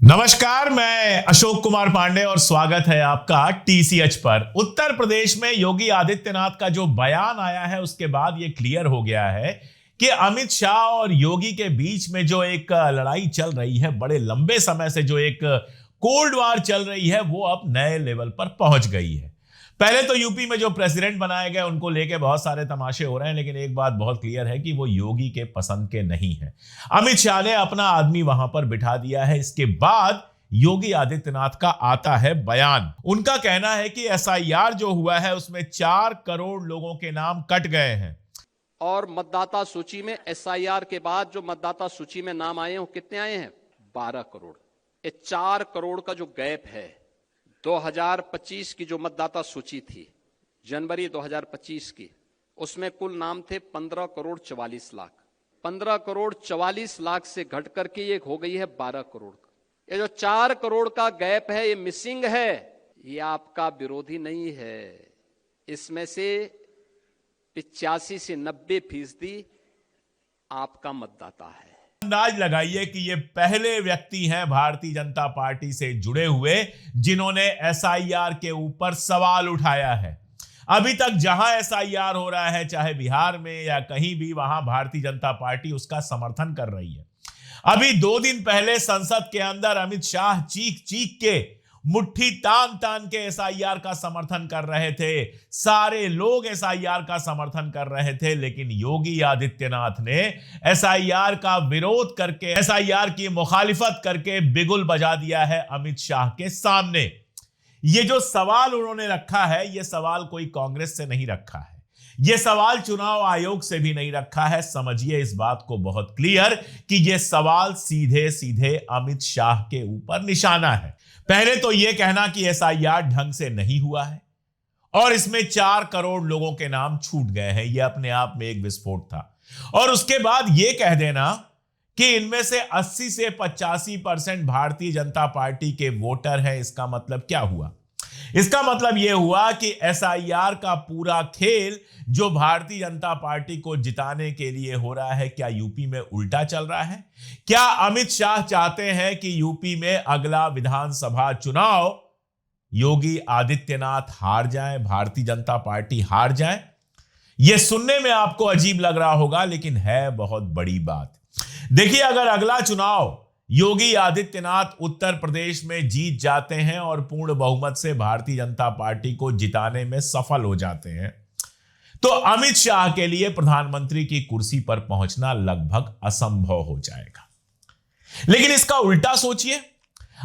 नमस्कार, मैं अशोक कुमार पांडे और स्वागत है आपका टीसीएच पर। उत्तर प्रदेश में योगी आदित्यनाथ का जो बयान आया है उसके बाद यह क्लियर हो गया है कि अमित शाह और योगी के बीच में जो एक लड़ाई चल रही है, बड़े लंबे समय से जो एक कोल्ड वार चल रही है, वो अब नए लेवल पर पहुंच गई है। पहले तो यूपी में जो प्रेसिडेंट बनाए गए उनको लेके बहुत सारे तमाशे हो रहे हैं, लेकिन एक बात बहुत क्लियर है कि वो योगी के पसंद के नहीं है। अमित शाह ने अपना आदमी वहां पर बिठा दिया है। इसके बाद योगी आदित्यनाथ का आता है बयान। उनका कहना है कि एसआईआर जो हुआ है उसमें 4 करोड़ लोगों के नाम कट गए हैं। और मतदाता सूची में एसआईआर के बाद जो मतदाता सूची में नाम आए हैं वो कितने आए हैं? 12 करोड़। ये 4 करोड़ का जो गैप है, 2025 की जो मतदाता सूची थी, जनवरी 2025 की, उसमें कुल नाम थे 15 करोड़ 44 लाख। 15 करोड़ 44 लाख से घट करके ये हो गई है 12 करोड़ का। ये जो 4 करोड़ का गैप है, ये मिसिंग है, ये आपका विरोधी नहीं है। इसमें से 85 से 90% आपका मतदाता है। अंदाज लगाइए कि ये पहले व्यक्ति हैं भारतीय जनता पार्टी से जुड़े हुए जिन्होंने एसआईआर के ऊपर सवाल उठाया है। अभी तक जहां एसआईआर हो रहा है, चाहे बिहार में या कहीं भी, वहां भारतीय जनता पार्टी उसका समर्थन कर रही है। अभी 2 दिन पहले संसद के अंदर अमित शाह चीख चीख के, मुट्ठी तान तान के एसआईआर का समर्थन कर रहे थे। सारे लोग एसआईआर का समर्थन कर रहे थे, लेकिन योगी आदित्यनाथ ने एसआईआर का विरोध करके, एसआईआर की मुखालिफत करके बिगुल बजा दिया है अमित शाह के सामने। ये जो सवाल उन्होंने रखा है, यह सवाल कोई कांग्रेस से नहीं रखा है, यह सवाल चुनाव आयोग से भी नहीं रखा है। समझिए इस बात को बहुत क्लियर कि यह सवाल सीधे सीधे अमित शाह के ऊपर निशाना है। पहले तो यह कहना कि एसआईआर ढंग से नहीं हुआ है और इसमें 4 करोड़ लोगों के नाम छूट गए हैं, यह अपने आप में एक विस्फोट था। और उसके बाद यह कह देना कि इनमें से 80 से 85% भारतीय जनता पार्टी के वोटर हैं। इसका मतलब क्या हुआ? इसका मतलब यह हुआ कि एसआईआर का पूरा खेल जो भारतीय जनता पार्टी को जिताने के लिए हो रहा है, क्या यूपी में उल्टा चल रहा है? क्या अमित शाह चाहते हैं कि यूपी में अगला विधानसभा चुनाव योगी आदित्यनाथ हार जाए, भारतीय जनता पार्टी हार जाए? यह सुनने में आपको अजीब लग रहा होगा, लेकिन है बहुत बड़ी बात। देखिए, अगर अगला चुनाव योगी आदित्यनाथ उत्तर प्रदेश में जीत जाते हैं और पूर्ण बहुमत से भारतीय जनता पार्टी को जिताने में सफल हो जाते हैं, तो अमित शाह के लिए प्रधानमंत्री की कुर्सी पर पहुंचना लगभग असंभव हो जाएगा। लेकिन इसका उल्टा सोचिए,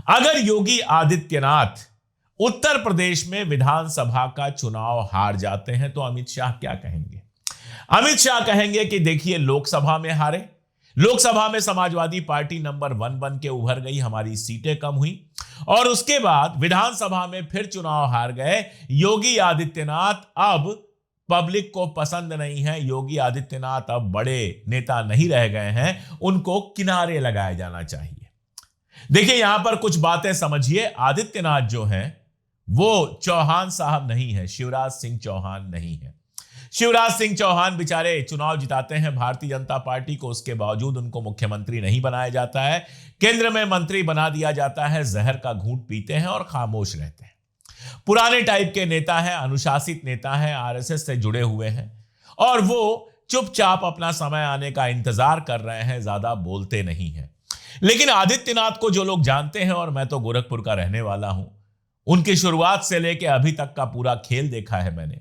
अगर योगी आदित्यनाथ उत्तर प्रदेश में विधानसभा का चुनाव हार जाते हैं तो अमित शाह क्या कहेंगे? अमित शाह कहेंगे कि देखिए, लोकसभा में हारे, लोकसभा में समाजवादी पार्टी नंबर 1 बन के उभर गई, हमारी सीटें कम हुई, और उसके बाद विधानसभा में फिर चुनाव हार गए। योगी आदित्यनाथ अब पब्लिक को पसंद नहीं है, योगी आदित्यनाथ अब बड़े नेता नहीं रह गए हैं, उनको किनारे लगाया जाना चाहिए। देखिए, यहां पर कुछ बातें समझिए। आदित्यनाथ जो हैं वो चौहान साहब नहीं है, शिवराज सिंह चौहान नहीं है। शिवराज सिंह चौहान बेचारे चुनाव जिताते हैं भारतीय जनता पार्टी को, उसके बावजूद उनको मुख्यमंत्री नहीं बनाया जाता है, केंद्र में मंत्री बना दिया जाता है, जहर का घूंट पीते हैं और खामोश रहते हैं। पुराने टाइप के नेता हैं, अनुशासित नेता हैं, आरएसएस से जुड़े हुए हैं और वो चुपचाप अपना समय आने का इंतजार कर रहे हैं, ज्यादा बोलते नहीं हैं। लेकिन आदित्यनाथ को जो लोग जानते हैं, और मैं तो गोरखपुर का रहने वाला हूं, उनकी शुरुआत से लेकर अभी तक का पूरा खेल देखा है मैंने।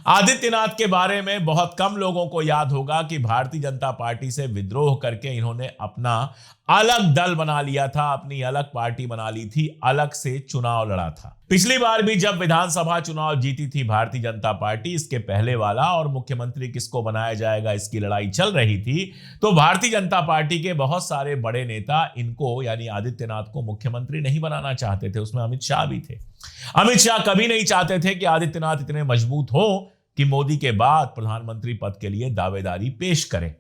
आदित्यनाथ के बारे में बहुत कम लोगों को याद होगा कि भारतीय जनता पार्टी से विद्रोह करके इन्होंने अपना अलग दल बना लिया था, अपनी अलग पार्टी बना ली थी, अलग से चुनाव लड़ा था। पिछली बार भी जब विधानसभा चुनाव जीती थी भारतीय जनता पार्टी, इसके पहले वाला, और मुख्यमंत्री किसको बनाया जाएगा इसकी लड़ाई चल रही थी, तो भारतीय जनता पार्टी के बहुत सारे बड़े नेता इनको, यानी आदित्यनाथ को, मुख्यमंत्री नहीं बनाना चाहते थे। उसमें अमित शाह भी थे। अमित शाह कभी नहीं चाहते थे कि आदित्यनाथ इतने मजबूत हो कि मोदी के बाद प्रधानमंत्री पद के लिए दावेदारी पेश करें।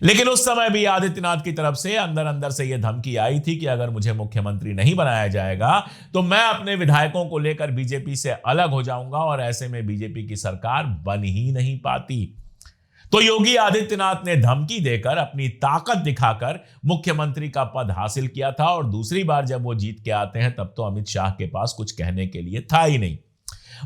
लेकिन उस समय भी आदित्यनाथ की तरफ से अंदर अंदर से यह धमकी आई थी कि अगर मुझे मुख्यमंत्री नहीं बनाया जाएगा तो मैं अपने विधायकों को लेकर बीजेपी से अलग हो जाऊंगा, और ऐसे में बीजेपी की सरकार बन ही नहीं पाती। तो योगी आदित्यनाथ ने धमकी देकर अपनी ताकत दिखाकर मुख्यमंत्री का पद हासिल किया था और दूसरी बार जब वो जीत के आते हैं तब तो अमित शाह के पास कुछ कहने के लिए था ही नहीं।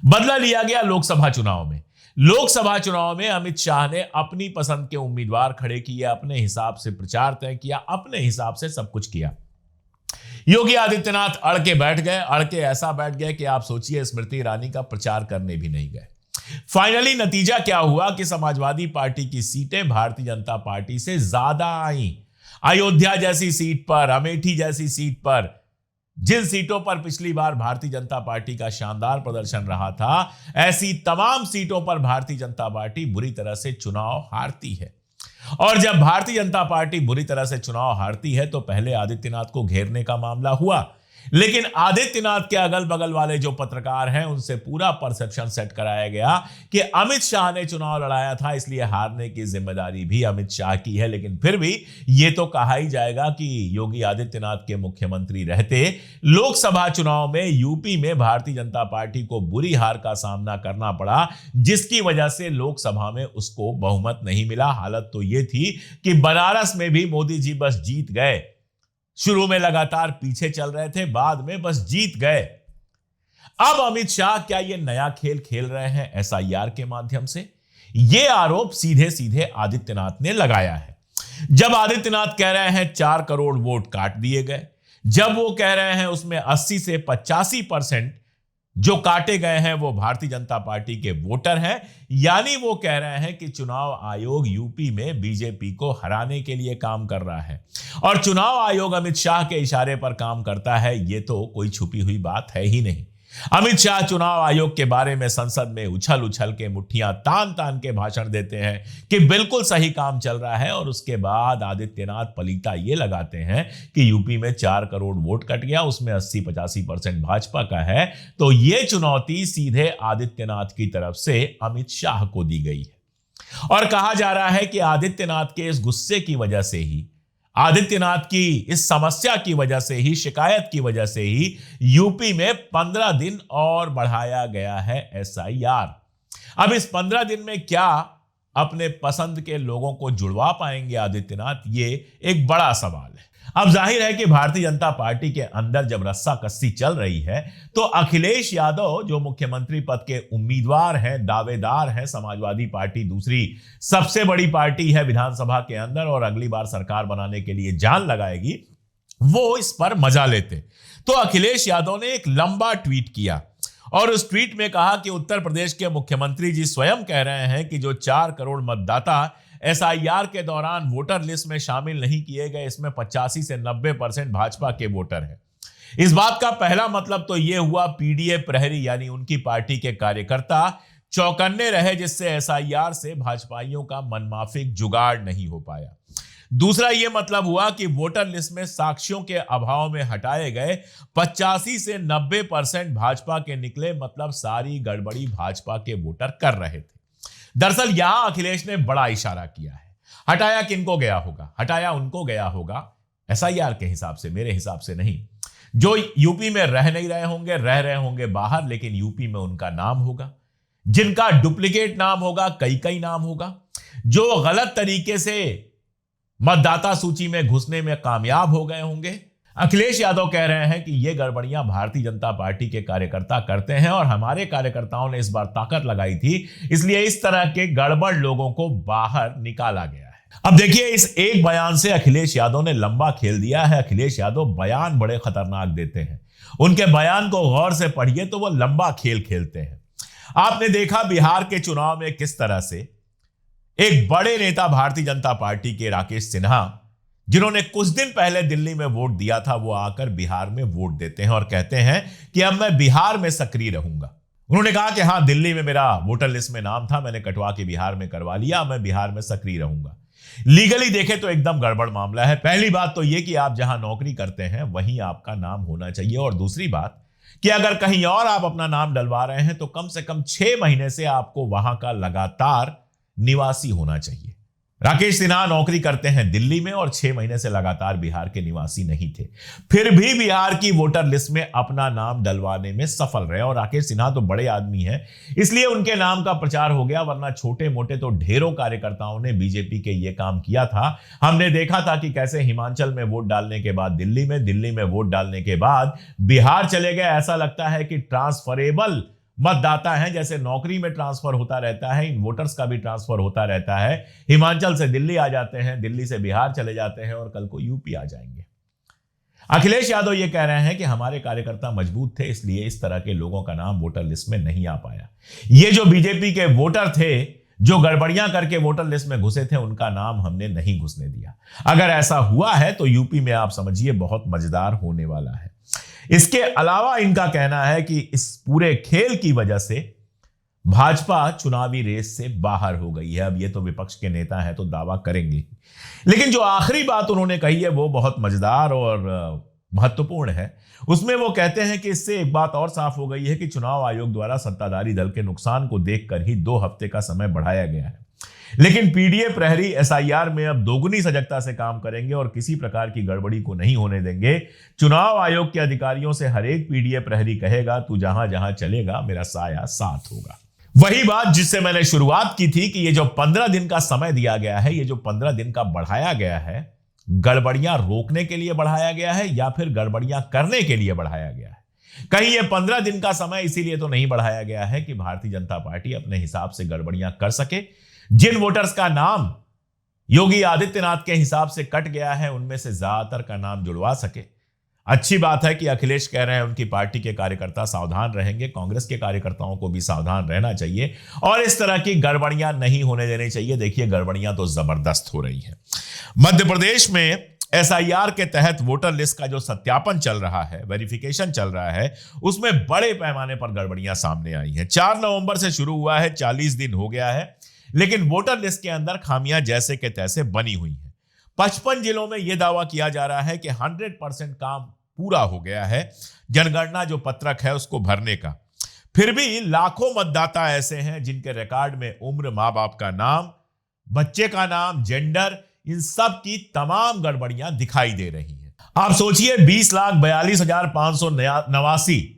बदला लिया गया लोकसभा चुनाव में। लोकसभा चुनाव में अमित शाह ने अपनी पसंद के उम्मीदवार खड़े किए, अपने हिसाब से प्रचार तय किया, अपने हिसाब से सब कुछ किया। योगी आदित्यनाथ अड़ के बैठ गए, अड़ के ऐसा बैठ गए कि आप सोचिए स्मृति ईरानी का प्रचार करने भी नहीं गए। फाइनली नतीजा क्या हुआ कि समाजवादी पार्टी की सीटें भारतीय जनता पार्टी से ज्यादा आई। अयोध्या जैसी सीट पर, अमेठी जैसी सीट पर, जिन सीटों पर पिछली बार भारतीय जनता पार्टी का शानदार प्रदर्शन रहा था, ऐसी तमाम सीटों पर भारतीय जनता पार्टी बुरी तरह से चुनाव हारती है। और जब भारतीय जनता पार्टी बुरी तरह से चुनाव हारती है तो पहले आदित्यनाथ को घेरने का मामला हुआ, लेकिन आदित्यनाथ के अगल बगल वाले जो पत्रकार हैं उनसे पूरा परसेप्शन सेट कराया गया कि अमित शाह ने चुनाव लड़ाया था, इसलिए हारने की जिम्मेदारी भी अमित शाह की है। लेकिन फिर भी यह तो कहा ही जाएगा कि योगी आदित्यनाथ के मुख्यमंत्री रहते लोकसभा चुनाव में यूपी में भारतीय जनता पार्टी को बुरी हार का सामना करना पड़ा, जिसकी वजह से लोकसभा में उसको बहुमत नहीं मिला। हालत तो यह थी कि बनारस में भी मोदी जी बस जीत गए। शुरू में लगातार पीछे चल रहे थे, बाद में बस जीत गए। अब अमित शाह क्या ये नया खेल खेल रहे हैं एसआईआर के माध्यम से? ये आरोप सीधे सीधे आदित्यनाथ ने लगाया है। जब आदित्यनाथ कह रहे हैं 4 करोड़ वोट काट दिए गए, जब वो कह रहे हैं उसमें 80 से 85% जो काटे गए हैं वो भारतीय जनता पार्टी के वोटर हैं, यानी वो कह रहे हैं कि चुनाव आयोग यूपी में बीजेपी को हराने के लिए काम कर रहा है और चुनाव आयोग अमित शाह के इशारे पर काम करता है, ये तो कोई छुपी हुई बात है ही नहीं। अमित शाह चुनाव आयोग के बारे में संसद में उछल उछल के, मुट्ठियां तान तान के भाषण देते हैं कि बिल्कुल सही काम चल रहा है, और उसके बाद आदित्यनाथ पलीता ये लगाते हैं कि यूपी में 4 करोड़ वोट कट गया, उसमें 80-85% भाजपा का है। तो ये चुनौती सीधे आदित्यनाथ की तरफ से अमित शाह को दी गई है और कहा जा रहा है कि आदित्यनाथ के इस गुस्से की वजह से ही, आदित्यनाथ की इस समस्या की वजह से ही, शिकायत की वजह से ही यूपी में 15 दिन और बढ़ाया गया है एसआईआर। अब इस 15 दिन में क्या अपने पसंद के लोगों को जुड़वा पाएंगे आदित्यनाथ, ये एक बड़ा सवाल है। अब जाहिर है कि भारतीय जनता पार्टी के अंदर जब रस्साकस्सी चल रही है तो अखिलेश यादव जो मुख्यमंत्री पद के उम्मीदवार हैं, दावेदार हैं, समाजवादी पार्टी दूसरी सबसे बड़ी पार्टी है विधानसभा के अंदर और अगली बार सरकार बनाने के लिए जान लगाएगी, वो इस पर मजा लेते। तो अखिलेश यादव ने एक लंबा ट्वीट किया और उस ट्वीट में कहा कि उत्तर प्रदेश के मुख्यमंत्री जी स्वयं कह रहे हैं कि जो 4 करोड़ मतदाता एसआईआर के दौरान वोटर लिस्ट में शामिल नहीं किए गए, इसमें 85 से 90% भाजपा के वोटर हैं। इस बात का पहला मतलब तो यह हुआ पीडीए प्रहरी यानी उनकी पार्टी के कार्यकर्ता चौकन्ने रहे, जिससे एसआईआर से भाजपाइयों का मनमाफिक जुगाड़ नहीं हो पाया। दूसरा यह मतलब हुआ कि वोटर लिस्ट में साक्ष्यों के अभाव में हटाए गए 85 से 90% भाजपा के निकले, मतलब सारी गड़बड़ी भाजपा के वोटर कर रहे थे। दरअसल यहां अखिलेश ने बड़ा इशारा किया है। हटाया किनको गया होगा? हटाया उनको गया होगा एसआईआर के हिसाब से, मेरे हिसाब से नहीं। जो यूपी में रह नहीं रहे होंगे, रह रहे होंगे बाहर, लेकिन यूपी में उनका नाम होगा, जिनका डुप्लीकेट नाम होगा, कई नाम होगा, जो गलत तरीके से मतदाता सूची में घुसने में कामयाब हो गए होंगे। अखिलेश यादव कह रहे हैं कि ये गड़बड़ियां भारतीय जनता पार्टी के कार्यकर्ता करते हैं और हमारे कार्यकर्ताओं ने इस बार ताकत लगाई थी, इसलिए इस तरह के गड़बड़ लोगों को बाहर निकाला गया है। अब देखिए, इस एक बयान से अखिलेश यादव ने लंबा खेल दिया है। अखिलेश यादव बयान बड़े खतरनाक देते हैं, उनके बयान को गौर से पढ़िए तो वो लंबा खेल खेलते हैं। आपने देखा बिहार के चुनाव में किस तरह से एक बड़े नेता भारतीय जनता पार्टी के राकेश सिन्हा, जिन्होंने कुछ दिन पहले दिल्ली में वोट दिया था, वो आकर बिहार में वोट देते हैं और कहते हैं कि अब मैं बिहार में सक्रिय रहूंगा। उन्होंने कहा कि हां, दिल्ली में मेरा वोटर लिस्ट में नाम था, मैंने कटवा के बिहार में करवा लिया, मैं बिहार में सक्रिय रहूंगा। लीगली देखे तो एकदम गड़बड़ मामला है। पहली बात तो यह कि आप जहां नौकरी करते हैं वहीं आपका नाम होना चाहिए, और दूसरी बात कि अगर कहीं और आप अपना नाम डलवा रहे हैं तो कम से कम 6 महीने से आपको वहां का लगातार निवासी होना चाहिए। राकेश सिन्हा नौकरी करते हैं दिल्ली में और 6 महीने से लगातार बिहार के निवासी नहीं थे, फिर भी बिहार की वोटर लिस्ट में अपना नाम डलवाने में सफल रहे। और राकेश सिन्हा तो बड़े आदमी हैं, इसलिए उनके नाम का प्रचार हो गया, वरना छोटे मोटे तो ढेरों कार्यकर्ताओं ने बीजेपी के ये काम किया था। हमने देखा था कि कैसे हिमाचल में वोट डालने के बाद दिल्ली में वोट डालने के बाद बिहार चले गए। ऐसा लगता है कि ट्रांसफरेबल मतदाता हैं, जैसे नौकरी में ट्रांसफर होता रहता है, इन वोटर्स का भी ट्रांसफर होता रहता है। हिमाचल से दिल्ली आ जाते हैं, दिल्ली से बिहार चले जाते हैं और कल को यूपी आ जाएंगे। अखिलेश यादव ये कह रहे हैं कि हमारे कार्यकर्ता मजबूत थे, इसलिए इस तरह के लोगों का नाम वोटर लिस्ट में नहीं आ पाया। ये जो बीजेपी के वोटर थे जो गड़बड़ियां करके वोटर लिस्ट में घुसे थे, उनका नाम हमने नहीं घुसने दिया। अगर ऐसा हुआ है तो यूपी में आप समझिए बहुत मजेदार होने वाला है। इसके अलावा इनका कहना है कि इस पूरे खेल की वजह से भाजपा चुनावी रेस से बाहर हो गई है। अब ये तो विपक्ष के नेता हैं तो दावा करेंगे, लेकिन जो आखिरी बात उन्होंने कही है वो बहुत मजेदार और महत्वपूर्ण है। उसमें वो कहते हैं कि इससे एक बात और साफ हो गई है कि चुनाव आयोग द्वारा सत्ताधारी दल के नुकसान को देखकर ही 2 हफ्ते का समय बढ़ाया गया है, लेकिन पीडीए प्रहरी एसआईआर में अब दोगुनी सजगता से काम करेंगे और किसी प्रकार की गड़बड़ी को नहीं होने देंगे। चुनाव आयोग के अधिकारियों से हर एक पीडीए प्रहरी कहेगा तू जहां जहां चलेगा मेरा साया साथ होगा। वही बात जिससे मैंने शुरुआत की थी कि ये जो 15 दिन का समय दिया गया है, ये जो 15 दिन का बढ़ाया गया है, गड़बड़ियां रोकने के लिए बढ़ाया गया है या फिर गड़बड़ियां करने के लिए बढ़ाया गया है? कहीं ये 15 दिन का समय इसीलिए तो नहीं बढ़ाया गया है कि भारतीय जनता पार्टी अपने हिसाब से गड़बड़ियां कर सके। जिन वोटर्स का नाम योगी आदित्यनाथ के हिसाब से कट गया है, उनमें से ज्यादातर का नाम जुड़वा सके। अच्छी बात है कि अखिलेश कह रहे हैं उनकी पार्टी के कार्यकर्ता सावधान रहेंगे, कांग्रेस के कार्यकर्ताओं को भी सावधान रहना चाहिए और इस तरह की गड़बड़ियां नहीं होने देनी चाहिए। देखिए गड़बड़ियां तो जबरदस्त हो रही हैं। मध्य प्रदेश में एसआईआर के तहत वोटर लिस्ट का जो सत्यापन चल रहा है, वेरिफिकेशन चल रहा है, उसमें बड़े पैमाने पर गड़बड़ियां सामने आई हैं। 4 नवंबर से शुरू हुआ है, 40 दिन हो गया है, लेकिन वोटर लिस्ट के अंदर खामियां जैसे के तैसे बनी हुई हैं। 55 जिलों में यह दावा किया जा रहा है कि 100% काम पूरा हो गया है, जनगणना जो पत्रक है उसको भरने का। फिर भी लाखों मतदाता ऐसे हैं जिनके रिकॉर्ड में उम्र, मां बाप का नाम, बच्चे का नाम, जेंडर, इन सब की तमाम गड़बड़ियां दिखाई दे रही हैं। आप सोचिए 20,42,589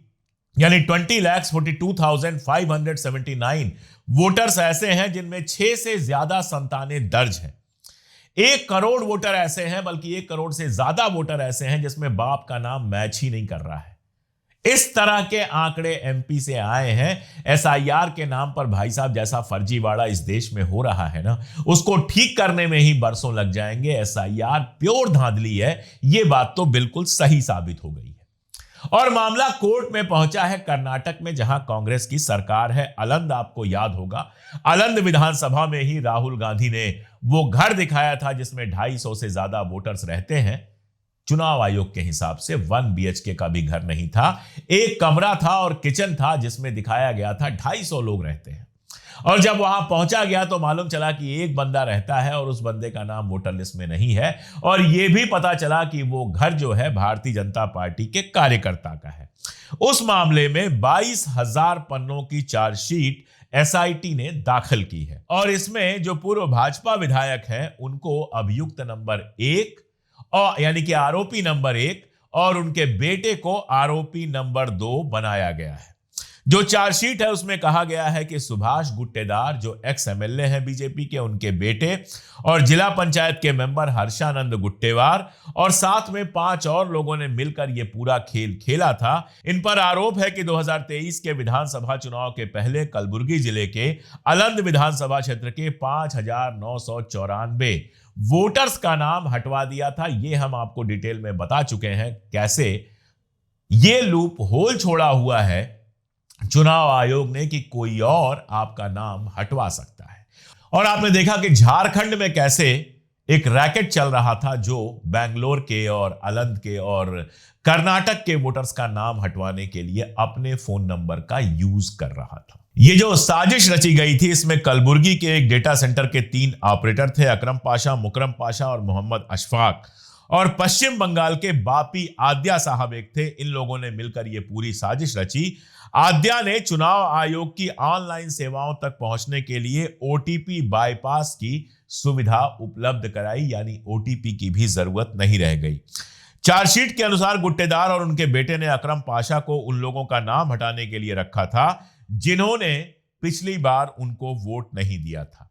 यानी 20,42,579 वोटर्स ऐसे हैं जिनमें 6 से ज्यादा संतानें दर्ज हैं। 1 करोड़ वोटर ऐसे हैं, बल्कि 1 करोड़ से ज्यादा वोटर ऐसे हैं जिसमें बाप का नाम मैच ही नहीं कर रहा है। इस तरह के आंकड़े एमपी से आए हैं। एसआईआर के नाम पर भाई साहब जैसा फर्जीवाड़ा इस देश में हो रहा है ना, उसको ठीक करने में ही बरसों लग जाएंगे। एसआईआर प्योर धांधली है, यह बात तो बिल्कुल सही साबित हो गई है। और मामला कोर्ट में पहुंचा है कर्नाटक में, जहां कांग्रेस की सरकार है। अलंद, आपको याद होगा, अलंद विधानसभा में ही राहुल गांधी ने वो घर दिखाया था जिसमें 250 से ज्यादा वोटर्स रहते हैं। चुनाव आयोग के हिसाब से 1 BHK का भी घर नहीं था, एक कमरा था और किचन था जिसमें दिखाया गया था 250 लोग रहते हैं। और जब वहां पहुंचा गया तो मालूम चला कि एक बंदा रहता है और उस बंदे का नाम वोटर लिस्ट में नहीं है। और यह भी पता चला कि वो घर जो है भारतीय जनता पार्टी के कार्यकर्ता का है। उस मामले में 22,000 पन्नों की चार्जशीट एसआईटी ने दाखिल की है और इसमें जो पूर्व भाजपा विधायक हैं उनको अभियुक्त नंबर 1 और यानी कि आरोपी नंबर 1 और उनके बेटे को आरोपी नंबर 2 बनाया गया है। जो चार्जशीट है उसमें कहा गया है कि सुभाष गुट्टेदार जो एक्स एमएलए हैं बीजेपी के, उनके बेटे और जिला पंचायत के मेंबर हर्षानंद गुट्टेवार और साथ में 5 और लोगों ने मिलकर यह पूरा खेल खेला था। इन पर आरोप है कि 2023 के विधानसभा चुनाव के पहले कलबुर्गी जिले के अलंद विधानसभा क्षेत्र के 5,994 वोटर्स का नाम हटवा दिया था। यह हम आपको डिटेल में बता चुके हैं कैसे यह लूप होल छोड़ा हुआ है चुनाव आयोग ने कि कोई और आपका नाम हटवा सकता है। और आपने देखा कि झारखंड में कैसे एक रैकेट चल रहा था जो बेंगलोर के और अलंद के और कर्नाटक के वोटर्स का नाम हटवाने के लिए अपने फोन नंबर का यूज कर रहा था। ये जो साजिश रची गई थी इसमें कलबुर्गी के एक डेटा सेंटर के 3 ऑपरेटर थे, अकरम पाशा, मुकरम पाशा और मोहम्मद अशफाक। और पश्चिम बंगाल के बापी आद्या साहब एक थे। इन लोगों ने मिलकर यह पूरी साजिश रची। आद्या ने चुनाव आयोग की ऑनलाइन सेवाओं तक पहुंचने के लिए ओटीपी बाईपास की सुविधा उपलब्ध कराई, यानी ओटीपी की भी जरूरत नहीं रह गई। चार्जशीट के अनुसार गुट्टेदार और उनके बेटे ने अकरम पाशा को उन लोगों का नाम हटाने के लिए रखा था जिन्होंने पिछली बार उनको वोट नहीं दिया था।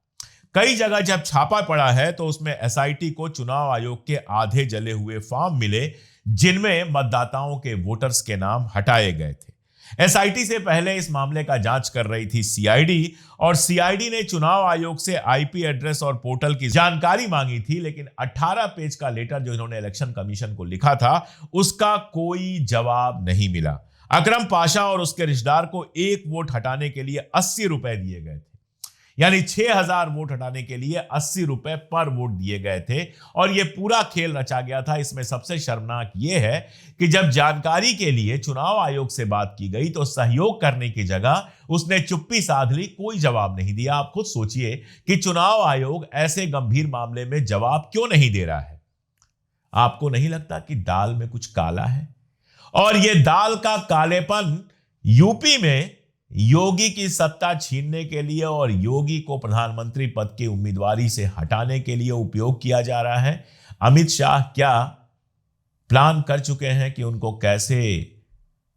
कई जगह जब छापा पड़ा है तो उसमें एसआईटी को चुनाव आयोग के आधे जले हुए फॉर्म मिले जिनमें मतदाताओं के वोटर्स के नाम हटाए गए थे। एसआईटी से पहले इस मामले का जांच कर रही थी सीआईडी, और सीआईडी ने चुनाव आयोग से आईपी एड्रेस और पोर्टल की जानकारी मांगी थी, लेकिन 18 पेज का लेटर जो इन्होंने इलेक्शन कमीशन को लिखा था उसका कोई जवाब नहीं मिला। अकरम पाशा और उसके रिश्तेदार को एक वोट हटाने के लिए 80 रुपए दिए गए थे, यानी 6000 वोट हटाने के लिए 80 रुपए पर वोट दिए गए थे, और यह पूरा खेल रचा गया था। इसमें सबसे शर्मनाक यह है कि जब जानकारी के लिए चुनाव आयोग से बात की गई तो सहयोग करने की जगह उसने चुप्पी साध ली, कोई जवाब नहीं दिया। आप खुद सोचिए कि चुनाव आयोग ऐसे गंभीर मामले में जवाब क्यों नहीं दे रहा है? आपको नहीं लगता कि दाल में कुछ काला है? और यह दाल का कालेपन यूपी में योगी की सत्ता छीनने के लिए और योगी को प्रधानमंत्री पद की उम्मीदवारी से हटाने के लिए उपयोग किया जा रहा है। अमित शाह क्या प्लान कर चुके हैं कि उनको कैसे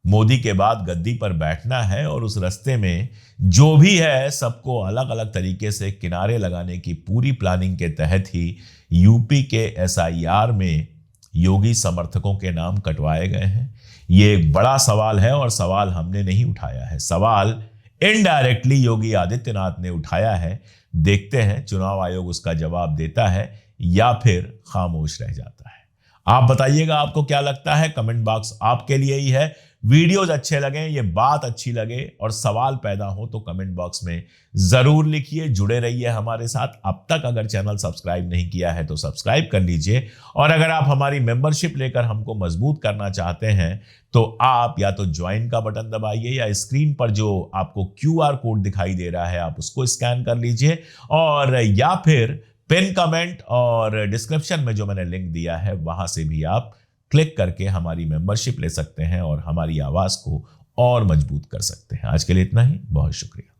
मोदी के बाद गद्दी पर बैठना है, और उस रास्ते में जो भी है सबको अलग अलग तरीके से किनारे लगाने की पूरी प्लानिंग के तहत ही यूपी के एसआईआर में योगी समर्थकों के नाम कटवाए गए हैं। ये एक बड़ा सवाल है, और सवाल हमने नहीं उठाया है, सवाल इनडायरेक्टली योगी आदित्यनाथ ने उठाया है। देखते हैं चुनाव आयोग उसका जवाब देता है या फिर खामोश रह जाता है। आप बताइएगा आपको क्या लगता है, कमेंट बॉक्स आपके लिए ही है। वीडियोस अच्छे लगे, ये बात अच्छी लगे और सवाल पैदा हो तो कमेंट बॉक्स में जरूर लिखिए। जुड़े रहिए हमारे साथ। अब तक अगर चैनल सब्सक्राइब नहीं किया है तो सब्सक्राइब कर लीजिए, और अगर आप हमारी मेंबरशिप लेकर हमको मजबूत करना चाहते हैं तो आप या तो ज्वाइन का बटन दबाइए, या स्क्रीन पर जो आपको क्यूआर कोड दिखाई दे रहा है आप उसको स्कैन कर लीजिए, और या फिर पिन कमेंट और डिस्क्रिप्शन में जो मैंने लिंक दिया है वहां से भी आप क्लिक करके हमारी मेंबरशिप ले सकते हैं और हमारी आवाज को और मजबूत कर सकते हैं। आज के लिए इतना ही, बहुत शुक्रिया।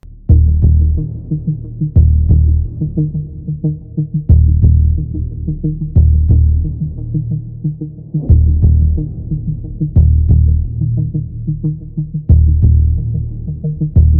Thank you.